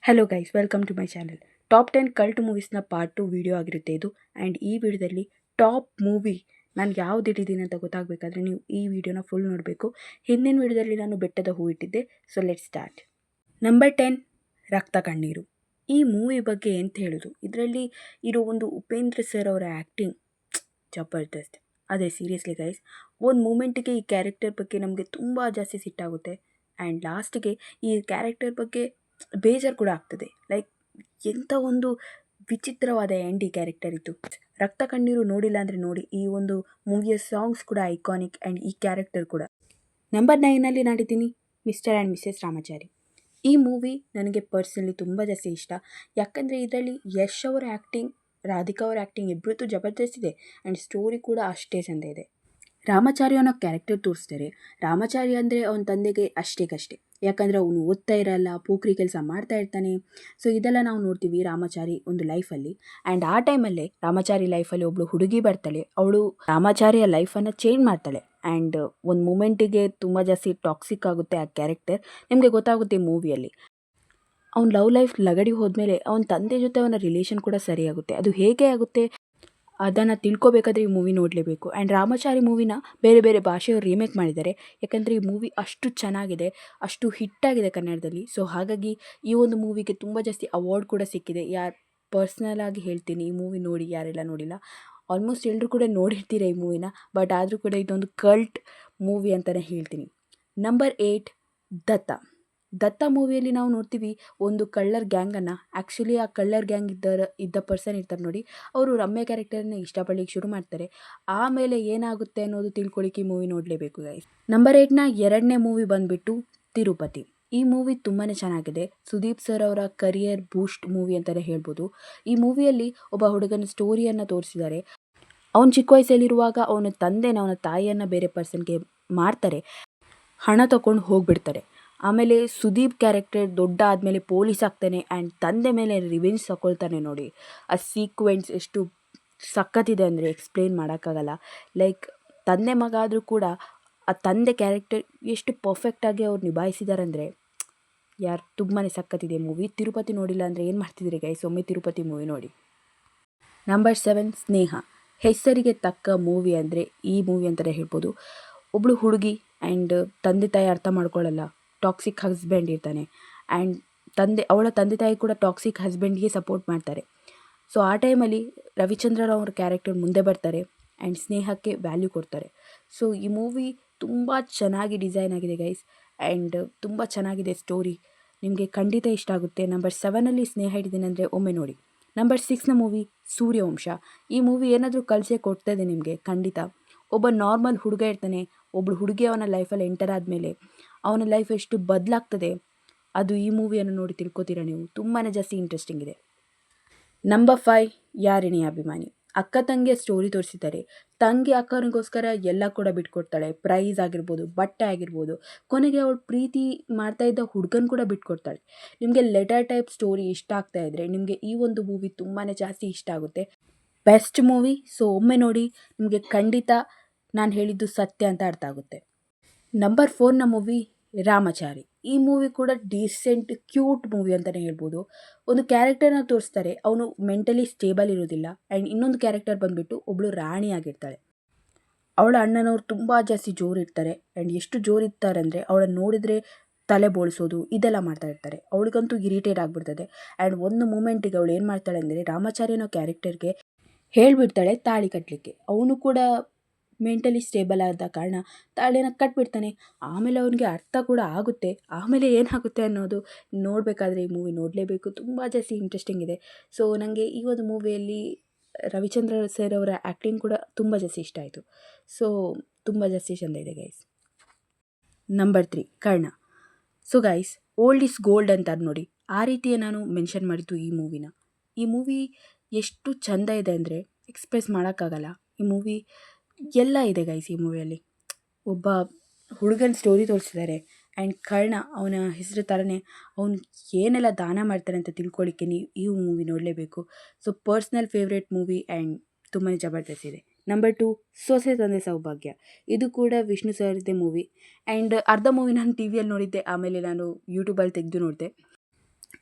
Hello guys, welcome to my channel. Top 10 cult ಮೂವೀಸ್ನ part 2 video ಆಗಿರುತ್ತೆ ಇದು. And ಈ ವಿಡಿಯೋದಲ್ಲಿ ಟಾಪ್ ಮೂವಿ ನಾನು ಯಾವ್ದು ಇಟ್ಟಿದ್ದೀನಿ ಅಂತ ಗೊತ್ತಾಗಬೇಕಾದ್ರೆ ನೀವು ಈ ವಿಡಿಯೋನ ಫುಲ್ ನೋಡಬೇಕು. ಹಿಂದಿನ ವಿಡಿಯೋದಲ್ಲಿ ನಾನು ಬೆಟ್ಟದ ಹೂ ಇಟ್ಟಿದ್ದೆ. So let's start. ನಂಬರ್ 10, ರಕ್ತ ಕಣ್ಣೀರು. ಈ ಮೂವಿ ಬಗ್ಗೆ ಎಂತ ಹೇಳೋದು, ಇದರಲ್ಲಿ ಇರೋ ಒಂದು ಉಪೇಂದ್ರ ಸರ್ ಅವರ ಆ್ಯಕ್ಟಿಂಗ್ ಜಬರ್ದಸ್ತ್. ಅದೇ ಸೀರಿಯಸ್ಲಿ ಗೈಸ್, ಒಂದು ಮೂಮೆಂಟಿಗೆ ಈ ಕ್ಯಾರೆಕ್ಟರ್ ಬಗ್ಗೆ ನಮಗೆ ತುಂಬ ಜಾಸ್ತಿ ಸಿಟ್ಟಾಗುತ್ತೆ. ಆ್ಯಂಡ್ ಲಾಸ್ಟಿಗೆ ಈ ಕ್ಯಾರೆಕ್ಟರ್ ಬಗ್ಗೆ ಬೇಜಾರು ಕೂಡ ಆಗ್ತದೆ. ಲೈಕ್ ಎಂಥ ಒಂದು ವಿಚಿತ್ರವಾದ ಎಂಡ್ ಈ ಕ್ಯಾರೆಕ್ಟರ್ ಇತ್ತು. ರಕ್ತ ಕಣ್ಣೀರು ನೋಡಿಲ್ಲ ಅಂದರೆ ನೋಡಿ, ಈ ಒಂದು ಮೂವಿಯ ಸಾಂಗ್ಸ್ ಕೂಡ ಐಕಾನಿಕ್ ಆ್ಯಂಡ್ ಈ ಕ್ಯಾರೆಕ್ಟರ್ ಕೂಡ. ನಂಬರ್ 9ನಲ್ಲಿ ನಾಡಿದ್ದೀನಿ ಮಿಸ್ಟರ್ ಆ್ಯಂಡ್ ಮಿಸೆಸ್ ರಾಮಾಚಾರಿ. ಈ ಮೂವಿ ನನಗೆ ಪರ್ಸ್ನಲಿ ತುಂಬ ಜಾಸ್ತಿ ಇಷ್ಟ. ಯಾಕಂದರೆ ಇದರಲ್ಲಿ ಯಶ್ ಅವರ ಆ್ಯಕ್ಟಿಂಗ್, ರಾಧಿಕಾ ಅವರ ಆ್ಯಕ್ಟಿಂಗ್ ಇಬ್ಬರದ್ದು ಜಬರ್ದಸ್ತ್ ಇದೆ. ಆ್ಯಂಡ್ ಸ್ಟೋರಿ ಕೂಡ ಅಷ್ಟೇ ಚೆಂದ ಇದೆ. ರಾಮಾಚಾರಿ ಅನ್ನೋ ಕ್ಯಾರೆಕ್ಟರ್ ತೋರಿಸ್ತಾರೆ. ರಾಮಾಚಾರಿ ಅಂದರೆ ಅವನ ತಂದೆಗೆ ಅಷ್ಟೇಕಷ್ಟೇ, ಯಾಕಂದರೆ ಅವನು ಓದ್ತಾ ಇರಲ್ಲ, ಪೋಖ್ರಿ ಕೆಲಸ ಮಾಡ್ತಾ ಇರ್ತಾನೆ. ಸೊ ಇದೆಲ್ಲ ನಾವು ನೋಡ್ತೀವಿ ರಾಮಾಚಾರಿ ಒಂದು ಲೈಫಲ್ಲಿ. ಆ್ಯಂಡ್ ಆ ಟೈಮಲ್ಲೇ ರಾಮಾಚಾರಿ ಲೈಫಲ್ಲಿ ಒಬ್ಬಳು ಹುಡುಗಿ ಬರ್ತಾಳೆ. ಅವಳು ರಾಮಾಚಾರಿಯ ಲೈಫನ್ನು ಚೇಂಜ್ ಮಾಡ್ತಾಳೆ. ಆ್ಯಂಡ್ ಒಂದು ಮೂಮೆಂಟಿಗೆ ತುಂಬ ಜಾಸ್ತಿ ಟಾಕ್ಸಿಕ್ ಆಗುತ್ತೆ ಆ ಕ್ಯಾರೆಕ್ಟರ್. ನಿಮಗೆ ಗೊತ್ತಾಗುತ್ತೆ ಮೂವಿಯಲ್ಲಿ. ಅವ್ನ ಲವ್ ಲೈಫ್ ಲಗಡಿ ಹೋದ್ಮೇಲೆ ಅವನ ತಂದೆ ಜೊತೆ ಅವನ ರಿಲೇಷನ್ ಕೂಡ ಸರಿಯಾಗುತ್ತೆ. ಅದು ಹೇಗೆ ಆಗುತ್ತೆ ಅದನ್ನು ತಿಳ್ಕೊಬೇಕಾದ್ರೆ ಈ ಮೂವಿ ನೋಡಲೇಬೇಕು. ಆ್ಯಂಡ್ ರಾಮಾಚಾರಿ ಮೂವಿನ ಬೇರೆ ಬೇರೆ ಭಾಷೆಯವರು ರೀಮೇಕ್ ಮಾಡಿದ್ದಾರೆ. ಯಾಕಂದರೆ ಈ ಮೂವಿ ಅಷ್ಟು ಚೆನ್ನಾಗಿದೆ, ಅಷ್ಟು ಹಿಟ್ಟಾಗಿದೆ ಕನ್ನಡದಲ್ಲಿ. ಸೊ ಹಾಗಾಗಿ ಈ ಒಂದು ಮೂವಿಗೆ ತುಂಬ ಜಾಸ್ತಿ ಅವಾರ್ಡ್ ಕೂಡ ಸಿಕ್ಕಿದೆ. ಪರ್ಸ್ನಲಾಗಿ ಹೇಳ್ತೀನಿ, ಈ ಮೂವಿ ನೋಡಿ ಯಾರೆಲ್ಲ ನೋಡಿಲ್ಲ, ಆಲ್ಮೋಸ್ಟ್ ಎಲ್ಲರೂ ಕೂಡ ನೋಡಿರ್ತೀರ ಈ ಮೂವಿನ. ಬಟ್ ಆದರೂ ಕೂಡ ಇದೊಂದು ಕಲ್ಟ್ ಮೂವಿ ಅಂತಲೇ ಹೇಳ್ತೀನಿ. ನಂಬರ್ 8, ದತ್ತ ಮೂವಿಯಲ್ಲಿ ನಾವು ನೋಡ್ತೀವಿ ಒಂದು ಕಳ್ಳರ್ ಗ್ಯಾಂಗನ್ನು. ಆ್ಯಕ್ಚುಲಿ ಆ ಕಳ್ಳರ್ ಗ್ಯಾಂಗ್ ಇದ್ದ ಪರ್ಸನ್ ಇರ್ತಾರೆ ನೋಡಿ, ಅವರು ರಮ್ಯ ಕ್ಯಾರೆಕ್ಟರ್ನ ಇಷ್ಟಪಡಲಿಕ್ಕೆ ಶುರು ಮಾಡ್ತಾರೆ. ಆಮೇಲೆ ಏನಾಗುತ್ತೆ ಅನ್ನೋದು ತಿಳ್ಕೊಳ್ಳಿಕ್ಕೆ ಈ ಮೂವಿ ನೋಡಲೇಬೇಕು ಗೈಸ್. ನಂಬರ್ 8ನ ಎರಡನೇ ಮೂವಿ ಬಂದುಬಿಟ್ಟು ತಿರುಪತಿ. ಈ ಮೂವಿ ತುಂಬಾ ಚೆನ್ನಾಗಿದೆ. ಸುದೀಪ್ ಸರ್ ಅವರ ಕರಿಯರ್ ಬೂಸ್ಟ್ ಮೂವಿ ಅಂತಲೇ ಹೇಳ್ಬೋದು. ಈ ಮೂವಿಯಲ್ಲಿ ಒಬ್ಬ ಹುಡುಗನ ಸ್ಟೋರಿಯನ್ನು ತೋರಿಸಿದ್ದಾರೆ. ಅವನು ಚಿಕ್ಕ ವಯಸ್ಸಲ್ಲಿರುವಾಗ ಅವನ ಅವನ ತಾಯಿಯನ್ನು ಬೇರೆ ಪರ್ಸನ್ಗೆ ಮಾರ್ತಾರೆ, ಹಣ ತಗೊಂಡು ಹೋಗಿಬಿಡ್ತಾರೆ. ಆಮೇಲೆ ಸುದೀಪ್ ಕ್ಯಾರೆಕ್ಟರ್ ದೊಡ್ಡ ಆದಮೇಲೆ ಪೊಲೀಸ್ ಆಗ್ತಾನೆ ಆ್ಯಂಡ್ ತಂದೆ ಮೇಲೆ ರಿವೆಂಜ್ ತಗೊಳ್ತಾನೆ ನೋಡಿ. ಆ ಸೀಕ್ವೆನ್ಸ್ ಎಷ್ಟು ಸಖತ್ತಿದೆ ಅಂದರೆ ಎಕ್ಸ್ಪ್ಲೇನ್ ಮಾಡೋಕ್ಕಾಗಲ್ಲ. ಲೈಕ್ ತಂದೆ ಮಗ ಆದರೂ ಕೂಡ ಆ ತಂದೆ ಕ್ಯಾರೆಕ್ಟರ್ ಎಷ್ಟು ಪರ್ಫೆಕ್ಟಾಗಿ ಅವ್ರು ನಿಭಾಯಿಸಿದ್ದಾರೆ ಅಂದರೆ ತುಂಬಾ ಸಖತ್ತಿದೆ ಮೂವಿ. ತಿರುಪತಿ ನೋಡಿಲ್ಲ ಅಂದರೆ ಏನು ಮಾಡ್ತಿದ್ದೀರಿ ಗೈಸ್, ಒಮ್ಮೆ ತಿರುಪತಿ ಮೂವಿ ನೋಡಿ. ನಂಬರ್ 7, ಸ್ನೇಹ. ಹೆಸರಿಗೆ ತಕ್ಕ ಮೂವಿ ಅಂದರೆ ಈ ಮೂವಿ ಅಂತಲೇ ಹೇಳ್ಬೋದು. ಒಬ್ಬಳು ಹುಡುಗಿ ಆ್ಯಂಡ್ ತಂದೆ ತಾಯಿ ಅರ್ಥ ಮಾಡ್ಕೊಳ್ಳಲ್ಲ, ಟಾಕ್ಸಿಕ್ ಹಸ್ಬೆಂಡ್ ಇರ್ತಾನೆ. ಆ್ಯಂಡ್ ಅವಳ ತಂದೆ ತಾಯಿ ಕೂಡ ಟಾಕ್ಸಿಕ್ ಹಸ್ಬೆಂಡ್ಗೆ ಸಪೋರ್ಟ್ ಮಾಡ್ತಾರೆ. ಸೊ ಆ ಟೈಮಲ್ಲಿ ರವಿಚಂದ್ರನ್ ಅವ್ರ ಕ್ಯಾರೆಕ್ಟರ್ ಮುಂದೆ ಬರ್ತಾರೆ ಆ್ಯಂಡ್ ಸ್ನೇಹಕ್ಕೆ ವ್ಯಾಲ್ಯೂ ಕೊಡ್ತಾರೆ. ಸೊ ಈ ಮೂವಿ ತುಂಬ ಚೆನ್ನಾಗಿ ಡಿಸೈನ್ ಆಗಿದೆ ಗೈಸ್. ಆ್ಯಂಡ್ ತುಂಬ ಚೆನ್ನಾಗಿದೆ ಸ್ಟೋರಿ, ನಿಮಗೆ ಖಂಡಿತ ಇಷ್ಟ ಆಗುತ್ತೆ. ನಂಬರ್ 7ನಲ್ಲಿ ಸ್ನೇಹ ಇಟ್ಟಿದ್ದೀನಿ ಅಂದರೆ ಒಮ್ಮೆ ನೋಡಿ. ನಂಬರ್ 6ನ ಮೂವಿ ಸೂರ್ಯವಂಶ. ಈ ಮೂವಿ ಏನಾದರೂ ಕಲಿಸೇ ಕೊಡ್ತಾಯಿದೆ ನಿಮಗೆ ಖಂಡಿತ. ಒಬ್ಬ ನಾರ್ಮಲ್ ಹುಡುಗ ಇರ್ತಾನೆ, ಒಬ್ಬಳು ಹುಡುಗಿ ಅವನ ಲೈಫಲ್ಲಿ ಎಂಟರ್ ಆದಮೇಲೆ ಅವನ ಲೈಫ್ ಎಷ್ಟು ಬದಲಾಗ್ತದೆ ಅದು ಈ ಮೂವಿಯನ್ನು ನೋಡಿ ತಿಳ್ಕೊತೀರ ನೀವು. ತುಂಬಾ ಜಾಸ್ತಿ ಇಂಟ್ರೆಸ್ಟಿಂಗ್ ಇದೆ. ನಂಬರ್ 5, ಯಾರಿಣಿ ಅಭಿಮಾನಿ. ಅಕ್ಕ ತಂಗಿಯ ಸ್ಟೋರಿ ತೋರಿಸಿದ್ದಾರೆ. ತಂಗಿ ಅಕ್ಕನಿಗೋಸ್ಕರ ಎಲ್ಲ ಕೂಡ ಬಿಟ್ಕೊಡ್ತಾಳೆ, ಪ್ರೈಸ್ ಆಗಿರ್ಬೋದು, ಬಟ್ಟೆ ಆಗಿರ್ಬೋದು. ಕೊನೆಗೆ ಅವಳು ಪ್ರೀತಿ ಮಾಡ್ತಾ ಇದ್ದ ಹುಡುಗನ ಕೂಡ ಬಿಟ್ಕೊಡ್ತಾಳೆ. ನಿಮಗೆ ಲೆಟರ್ ಟೈಪ್ ಸ್ಟೋರಿ ಇಷ್ಟ ಆಗ್ತಾ ಇದ್ದರೆ ನಿಮಗೆ ಈ ಒಂದು ಮೂವಿ ತುಂಬಾ ಜಾಸ್ತಿ ಇಷ್ಟ ಆಗುತ್ತೆ. Best movie. ಸೊ ಒಮ್ಮೆ ನೋಡಿ, ನಿಮಗೆ ಖಂಡಿತ ನಾನು ಹೇಳಿದ್ದು ಸತ್ಯ ಅಂತ ಅರ್ಥ ಆಗುತ್ತೆ. ನಂಬರ್ 4ನ ಮೂವಿ ರಾಮಾಚಾರಿ. ಈ ಮೂವಿ ಕೂಡ ಡೀಸೆಂಟ್ ಕ್ಯೂಟ್ ಮೂವಿ ಅಂತಲೇ ಹೇಳ್ಬೋದು. ಒಂದು ಕ್ಯಾರೆಕ್ಟರ್ನ ತೋರಿಸ್ತಾರೆ, ಅವನು ಮೆಂಟಲಿ ಸ್ಟೇಬಲ್ ಇರೋದಿಲ್ಲ. ಆ್ಯಂಡ್ ಇನ್ನೊಂದು ಕ್ಯಾರೆಕ್ಟರ್ ಬಂದುಬಿಟ್ಟು ಒಬ್ಬಳು ರಾಣಿ ಆಗಿರ್ತಾಳೆ. ಅವಳ ಅಣ್ಣನವ್ರು ತುಂಬ ಜಾಸ್ತಿ ಜೋರಿರ್ತಾರೆ. ಆ್ಯಂಡ್ ಎಷ್ಟು ಜೋರಿರ್ತಾರೆ ಅಂದರೆ ಅವಳನ್ನು ನೋಡಿದರೆ ತಲೆ ಬೋಳಿಸೋದು ಇದೆಲ್ಲ ಮಾಡ್ತಾ ಇರ್ತಾರೆ. ಅವಳಿಗಂತೂ ಇರಿಟೇಟ್ ಆಗಿಬಿಡ್ತದೆ. ಆ್ಯಂಡ್ ಒಂದು ಮೂಮೆಂಟಿಗೆ ಅವಳು ಏನು ಮಾಡ್ತಾಳೆ ಅಂದರೆ ರಾಮಾಚಾರಿ ಅನ್ನೋ ಕ್ಯಾರೆಕ್ಟರ್ಗೆ ಹೇಳಿಬಿಡ್ತಾಳೆ ತಾಳಿ ಕಟ್ಟಲಿಕ್ಕೆ. ಅವನು ಕೂಡ ಮೆಂಟಲಿ ಸ್ಟೇಬಲ್ ಆದ ಕಾರಣ ತಾಳಿನ ಕಟ್ಬಿಡ್ತಾನೆ. ಆಮೇಲೆ ಅವನಿಗೆ ಅರ್ಥ ಕೂಡ ಆಗುತ್ತೆ. ಆಮೇಲೆ ಏನಾಗುತ್ತೆ ಅನ್ನೋದು ನೋಡಬೇಕಾದ್ರೆ ಈ ಮೂವಿ ನೋಡಲೇಬೇಕು. ತುಂಬ ಜಾಸ್ತಿ ಇಂಟ್ರೆಸ್ಟಿಂಗ್ ಇದೆ. ಸೊ ನನಗೆ ಈ ಒಂದು ಮೂವಿಯಲ್ಲಿ ರವಿಚಂದ್ರ ಸರ್ ಅವರ ಆ್ಯಕ್ಟಿಂಗ್ ಕೂಡ ತುಂಬ ಜಾಸ್ತಿ ಇಷ್ಟ ಆಯಿತು. ಸೊ ತುಂಬ ಜಾಸ್ತಿ ಚೆಂದ ಇದೆ guys. Number 3, Karna. So guys, old is gold ಅಂತಾರೆ ನೋಡಿ, ಆ ರೀತಿಯೇ ನಾನು ಮೆನ್ಷನ್ ಮಾಡಿದ್ದು ಈ ಮೂವಿನ. ಈ ಮೂವಿ ಎಷ್ಟು ಚೆಂದ ಇದೆ ಅಂದರೆ ಎಕ್ಸ್ಪ್ರೆಸ್ ಮಾಡೋಕ್ಕಾಗಲ್ಲ. ಈ ಮೂವಿ ಎಲ್ಲ ಇದೆ ಗೈಸ್. ಈ ಮೂವಿಯಲ್ಲಿ ಒಬ್ಬ ಹುಡುಗನ ಸ್ಟೋರಿ ತೋರಿಸಿದ್ದಾರೆ. ಆ್ಯಂಡ್ ಕರ್ಣ ಅವನ ಹೆಸರು ಥರನೇ ಅವನು ಏನೆಲ್ಲ ದಾನ ಮಾಡ್ತಾನೆ ಅಂತ ತಿಳ್ಕೊಳ್ಳಿಕ್ಕೆ ನೀವು ಈ ಮೂವಿ ನೋಡಲೇಬೇಕು. So personal favourite movie and ತುಂಬಾ ಜಬರ್ದಸ್ತ್ ಇದೆ. ನಂಬರ್ 2, ಸೊಸೆ ತಂದೆ ಸೌಭಾಗ್ಯ. ಇದು ಕೂಡ ವಿಷ್ಣು ಸರ್ದೇ ಮೂವಿ. ಆ್ಯಂಡ್ ಅರ್ಧ ಮೂವಿ ನಾನು ಟಿ ವಿಯಲ್ಲಿ ನೋಡಿದ್ದೆ, ಆಮೇಲೆ ನಾನು ಯೂಟ್ಯೂಬಲ್ಲಿ ತೆಗೆದು ನೋಡಿದೆ.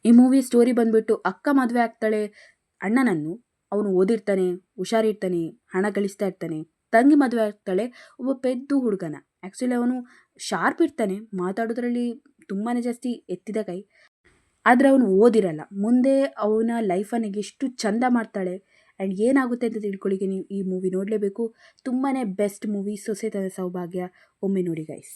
ಈ ಮೂವಿ ಸ್ಟೋರಿ ಬಂದುಬಿಟ್ಟು ಅಕ್ಕ ಮದುವೆ ಆಗ್ತಾಳೆ ಅಣ್ಣನನ್ನು. ಅವನು ಓದಿರ್ತಾನೆ, ಹುಷಾರಿರ್ತಾನೆ, ಹಣ ಗಳಿಸ್ತಾ ಇರ್ತಾನೆ. ತಂಗಿ ಮದುವೆ ಆಗ್ತಾಳೆ ಒಬ್ಬ ಪೆದ್ದು ಹುಡುಗನ. ಆ್ಯಕ್ಚುಲಿ ಅವನು ಶಾರ್ಪ್ ಇರ್ತಾನೆ, ಮಾತಾಡೋದ್ರಲ್ಲಿ ತುಂಬಾ ಜಾಸ್ತಿ ಎತ್ತಿದ ಕೈ. ಆದರೆ ಅವನು ಓದಿರಲ್ಲ. ಮುಂದೆ ಅವನ ಲೈಫನ್ನು ಎಷ್ಟು ಚಂದ ಮಾಡ್ತಾಳೆ ಆ್ಯಂಡ್ ಏನಾಗುತ್ತೆ ಅಂತ ತಿಳ್ಕೊಳ್ಳಿಕ್ಕೆ ನೀವು ಈ ಮೂವಿ ನೋಡಲೇಬೇಕು. ತುಂಬಾ ಬೆಸ್ಟ್ ಮೂವಿ, ಸೊಸೆತನ ಸೌಭಾಗ್ಯ. ಒಮ್ಮೆ ನೋಡಿ ಗೈಸ್.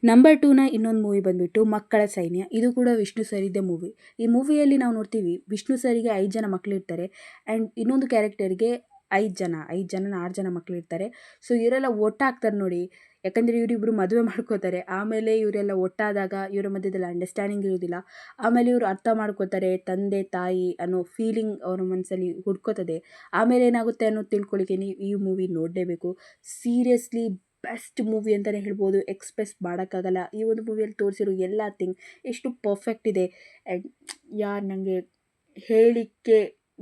ನಂಬರ್ 2ನ ಇನ್ನೊಂದು ಮೂವಿ ಬಂದುಬಿಟ್ಟು ಮಕ್ಕಳ ಸೈನ್ಯ. ಇದು ಕೂಡ ವಿಷ್ಣು ಸರಿದ್ದ ಮೂವಿ. ಈ ಮೂವಿಯಲ್ಲಿ ನಾವು ನೋಡ್ತೀವಿ ವಿಷ್ಣು ಸರಿಗೆ 5 ಜನ ಮಕ್ಕಳಿರ್ತಾರೆ ಆ್ಯಂಡ್ ಇನ್ನೊಂದು ಕ್ಯಾರೆಕ್ಟರ್ಗೆ 5 ಜನ 6 ಜನ ಮಕ್ಕಳಿರ್ತಾರೆ. ಸೊ ಇವರೆಲ್ಲ ಒಟ್ಟಾಗ್ತಾರೆ ನೋಡಿ. ಯಾಕಂದರೆ ಇವರಿಬ್ಬರು ಮದುವೆ ಮಾಡ್ಕೋತಾರೆ. ಆಮೇಲೆ ಇವರೆಲ್ಲ ಒಟ್ಟಾದಾಗ ಇವರ ಮಧ್ಯದಲ್ಲಿ ಅಂಡರ್ಸ್ಟ್ಯಾಂಡಿಂಗ್ ಇರೋದಿಲ್ಲ. ಆಮೇಲೆ ಇವರು ಅರ್ಥ ಮಾಡ್ಕೋತಾರೆ, ತಂದೆ ತಾಯಿ ಅನ್ನೋ ಫೀಲಿಂಗ್ ಅವರ ಮನಸ್ಸಲ್ಲಿ ಹುಡ್ಕೋತದೆ. ಆಮೇಲೆ ಏನಾಗುತ್ತೆ ಅನ್ನೋದು ತಿಳ್ಕೊಳ್ಳಿಕ್ಕೆ ನೀವು ಈ ಮೂವಿ ನೋಡಲೇಬೇಕು. ಸೀರಿಯಸ್ಲಿ ಬೆಸ್ಟ್ ಮೂವಿ ಅಂತಲೇ ಹೇಳ್ಬೋದು. ಎಕ್ಸ್‌ಪ್ರೆಸ್ ಮಾಡೋಕ್ಕಾಗಲ್ಲ. ಈ ಒಂದು ಮೂವಿಯಲ್ಲಿ ತೋರಿಸಿರೋ ಎಲ್ಲ ಥಿಂಗ್ ಎಷ್ಟು ಪರ್ಫೆಕ್ಟ್ ಇದೆ ಆ್ಯಂಡ್ ನನಗೆ ಹೇಳಲಿಕ್ಕೆ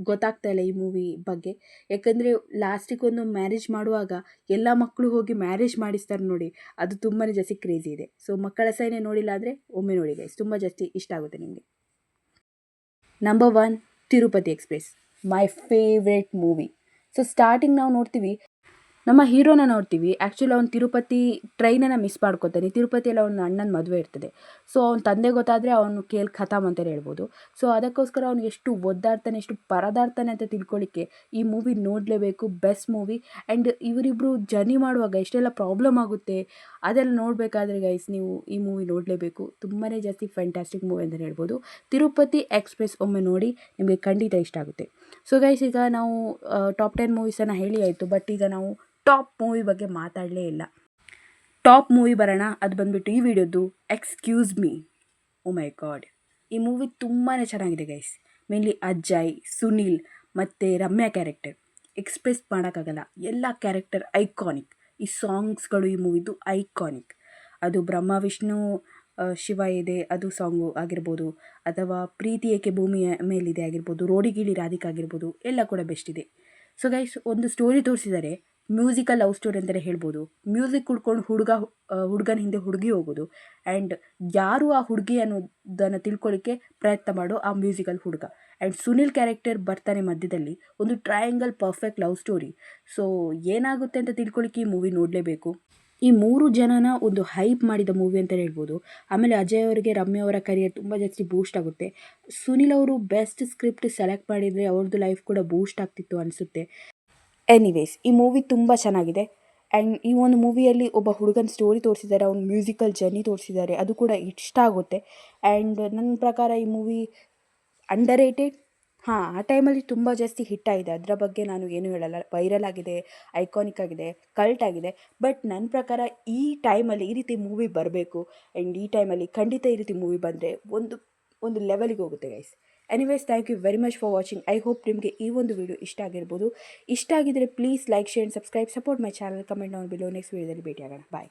ಗೊತ್ತಾಗ್ತಾ ಇಲ್ಲ ಈ ಮೂವಿ ಬಗ್ಗೆ. ಯಾಕಂದರೆ ಲಾಸ್ಟಿಗೊಂದು ಮ್ಯಾರೇಜ್ ಮಾಡುವಾಗ ಎಲ್ಲ ಮಕ್ಕಳು ಹೋಗಿ ಮ್ಯಾರೇಜ್ ಮಾಡಿಸ್ತಾರೆ ನೋಡಿ, ಅದು ತುಂಬಾ ಜಾಸ್ತಿ ಕ್ರೇಜಿ ಇದೆ. ಸೊ ಮಕ್ಕಳ ಸೈನ್ಯ ನೋಡಿಲ್ಲ ಅಂದರೆ ಒಮ್ಮೆ ನೋಡಿ ಗೈಸ್, ತುಂಬ ಜಾಸ್ತಿ ಇಷ್ಟ ಆಗುತ್ತೆ ನಿಮಗೆ. Number 1 Tirupati express, my favourite movie. So starting ನಾವು ನೋಡ್ತೀವಿ, ನಮ್ಮ ಹೀರೋನ ನೋಡ್ತೀವಿ. ಆ್ಯಕ್ಚುಲಿ ಅವ್ನು ತಿರುಪತಿ ಟ್ರೈನನ್ನು ಮಿಸ್ ಮಾಡ್ಕೋತಾನೆ. ತಿರುಪತಿಯಲ್ಲಿ ಅವನ ಅಣ್ಣನ ಮದುವೆ ಇರ್ತದೆ. ಸೊ ಅವ್ನ ತಂದೆ ಗೊತ್ತಾದರೆ ಅವನು ಕೇಲ್ ಖತಮ್ ಅಂತಲೇ ಹೇಳ್ಬೋದು. ಸೊ ಅದಕ್ಕೋಸ್ಕರ ಅವ್ನು ಎಷ್ಟು ಒದ್ದಾಡ್ತಾನೆ, ಎಷ್ಟು ಪರದಾಡ್ತಾನೆ ಅಂತ ತಿಳ್ಕೊಳ್ಳಿಕ್ಕೆ ಈ ಮೂವಿ ನೋಡಲೇಬೇಕು. Best movie. ಆ್ಯಂಡ್ ಇವರಿಬ್ಬರು ಜರ್ನಿ ಮಾಡುವಾಗ ಎಷ್ಟೆಲ್ಲ ಪ್ರಾಬ್ಲಮ್ ಆಗುತ್ತೆ ಅದೆಲ್ಲ ನೋಡಬೇಕಾದ್ರೆ ಗೈಸ್ ನೀವು ಈ ಮೂವಿ ನೋಡಲೇಬೇಕು. ತುಂಬಾ ಜಾಸ್ತಿ ಫ್ಯಾಂಟಾಸ್ಟಿಕ್ ಮೂವಿ ಅಂತಲೇ ಹೇಳ್ಬೋದು. ತಿರುಪತಿ ಎಕ್ಸ್‌ಪ್ರೆಸ್ ಒಮ್ಮೆ ನೋಡಿ, ನಿಮಗೆ ಖಂಡಿತ ಇಷ್ಟ ಆಗುತ್ತೆ. ಸೊ ಗೈಸ್, ಈಗ ನಾವು ಟಾಪ್ 10 ಮೂವೀಸನ್ನು ಹೇಳಿ ಆಯಿತು. ಬಟ್ ಈಗ ನಾವು ಟಾಪ್ ಮೂವಿ ಬಗ್ಗೆ ಮಾತಾಡಲೇ ಇಲ್ಲ. ಟಾಪ್ ಮೂವಿ ಬರೋಣ. ಅದು ಬಂದುಬಿಟ್ಟು ಈ ವಿಡಿಯೋದು ಎಕ್ಸ್ಕ್ಯೂಸ್ ಮೀ. ಓ ಮೈ ಗಾಡ್, ಈ ಮೂವಿ ತುಂಬಾ ಚೆನ್ನಾಗಿದೆ ಗೈಸ್. ಮೇನ್ಲಿ ಅಜಯ್, ಸುನಿಲ್ ಮತ್ತು ರಮ್ಯಾ ಕ್ಯಾರೆಕ್ಟರ್ ಎಕ್ಸ್‌ಪ್ರೆಸ್ ಮಾಡೋಕ್ಕಾಗಲ್ಲ. ಎಲ್ಲ ಕ್ಯಾರೆಕ್ಟರ್ ಐಕಾನಿಕ್. ಈ ಸಾಂಗ್ಸ್ಗಳು ಈ ಮೂವಿದು ಐಕಾನಿಕ್. ಅದು ಬ್ರಹ್ಮ ವಿಷ್ಣು ಶಿವ ಇದೆ ಅದು ಸಾಂಗು ಆಗಿರ್ಬೋದು, ಅಥವಾ ಪ್ರೀತಿ ಏಕೆ ಭೂಮಿಯ ಮೇಲಿದೆ ಆಗಿರ್ಬೋದು, ರೋಡಿಗಿಳಿ ರಾಧಿಕಾ ಆಗಿರ್ಬೋದು, ಎಲ್ಲ ಕೂಡ ಬೆಸ್ಟ್ ಇದೆ. ಸೊ ಗೈಸ್, ಒಂದು ಸ್ಟೋರಿ ತೋರಿಸಿದ್ದಾರೆ, ಮ್ಯೂಸಿಕಲ್ ಲವ್ ಸ್ಟೋರಿ ಅಂತಲೇ ಹೇಳ್ಬೋದು. ಮ್ಯೂಸಿಕ್ ಕುಡ್ಕೊಂಡು ಹುಡುಗನ ಹಿಂದೆ ಹುಡುಗಿ ಹೋಗೋದು ಆ್ಯಂಡ್ ಯಾರು ಆ ಹುಡುಗಿ ಅನ್ನೋದನ್ನು ತಿಳ್ಕೊಳ್ಳಿಕ್ಕೆ ಪ್ರಯತ್ನ ಮಾಡೋ ಆ ಮ್ಯೂಸಿಕಲ್ ಹುಡುಗ. ಆ್ಯಂಡ್ ಸುನಿಲ್ ಕ್ಯಾರೆಕ್ಟರ್ ಬರ್ತಾನೆ ಮಧ್ಯದಲ್ಲಿ. ಒಂದು triangle perfect love story. So ಏನಾಗುತ್ತೆ ಅಂತ ತಿಳ್ಕೊಳ್ಳಿಕ್ಕೆ ಈ ಮೂವಿ ನೋಡಲೇಬೇಕು. ಈ 3 ಜನನ ಒಂದು ಹೈಪ್ ಮಾಡಿದ ಮೂವಿ ಅಂತಲೇ ಹೇಳ್ಬೋದು. ಆಮೇಲೆ ಅಜಯ್ ಅವರಿಗೆ ರಮ್ಯಾ ಅವರ ಕರಿಯರ್ ತುಂಬ ಜಾಸ್ತಿ ಬೂಸ್ಟ್ ಆಗುತ್ತೆ. ಸುನಿಲ್ ಅವರು ಬೆಸ್ಟ್ ಸ್ಕ್ರಿಪ್ಟ್ ಸೆಲೆಕ್ಟ್ ಮಾಡಿದರೆ ಅವ್ರದ್ದು ಲೈಫ್ ಕೂಡ ಬೂಸ್ಟ್ ಆಗ್ತಿತ್ತು ಅನಿಸುತ್ತೆ. ಎನಿವೇಸ್, ಈ ಮೂವಿ ತುಂಬ ಚೆನ್ನಾಗಿದೆ. ಆ್ಯಂಡ್ ಈ ಒಂದು ಮೂವಿಯಲ್ಲಿ ಒಬ್ಬ ಹುಡುಗನ ಸ್ಟೋರಿ ತೋರಿಸಿದ್ದಾರೆ, ಅವ್ನ ಮ್ಯೂಸಿಕಲ್ ಜರ್ನಿ ತೋರಿಸಿದ್ದಾರೆ, ಅದು ಕೂಡ ಇಷ್ಟ ಆಗುತ್ತೆ. ಆ್ಯಂಡ್ ನನ್ನ ಪ್ರಕಾರ ಈ ಮೂವಿ ಅಂಡರ್ ರೇಟೆಡ್. ಆ ಟೈಮಲ್ಲಿ ತುಂಬ ಜಾಸ್ತಿ ಹಿಟ್ ಆಗಿದೆ, ಅದರ ಬಗ್ಗೆ ನಾನು ಏನೂ ಹೇಳಲ್ಲ. ವೈರಲ್ ಆಗಿದೆ, ಐಕಾನಿಕ್ ಆಗಿದೆ, ಕಲ್ಟ್ ಆಗಿದೆ. ಬಟ್ ನನ್ನ ಪ್ರಕಾರ ಈ ಟೈಮಲ್ಲಿ ಈ ರೀತಿ ಮೂವಿ ಬರಬೇಕು. ಆ್ಯಂಡ್ ಈ ಟೈಮಲ್ಲಿ ಖಂಡಿತ ಈ ರೀತಿ ಮೂವಿ ಬಂದರೆ ಒಂದು ಲೆವೆಲಿಗೆ ಹೋಗುತ್ತೆ guys. Anyways, thank you very much for watching. I hope ನಿಮಗೆ ಈ ಒಂದು ವಿಡಿಯೋ ಇಷ್ಟ ಆಗಿರ್ಬೋದು. ಇಷ್ಟ ಆಗಿದ್ದರೆ please like, share, subscribe, support my channel. Comment down below. Next ವಿಡಿಯೋದಲ್ಲಿ ಭೇಟಿಯಾಗೋಣ. ಬಾಯ್.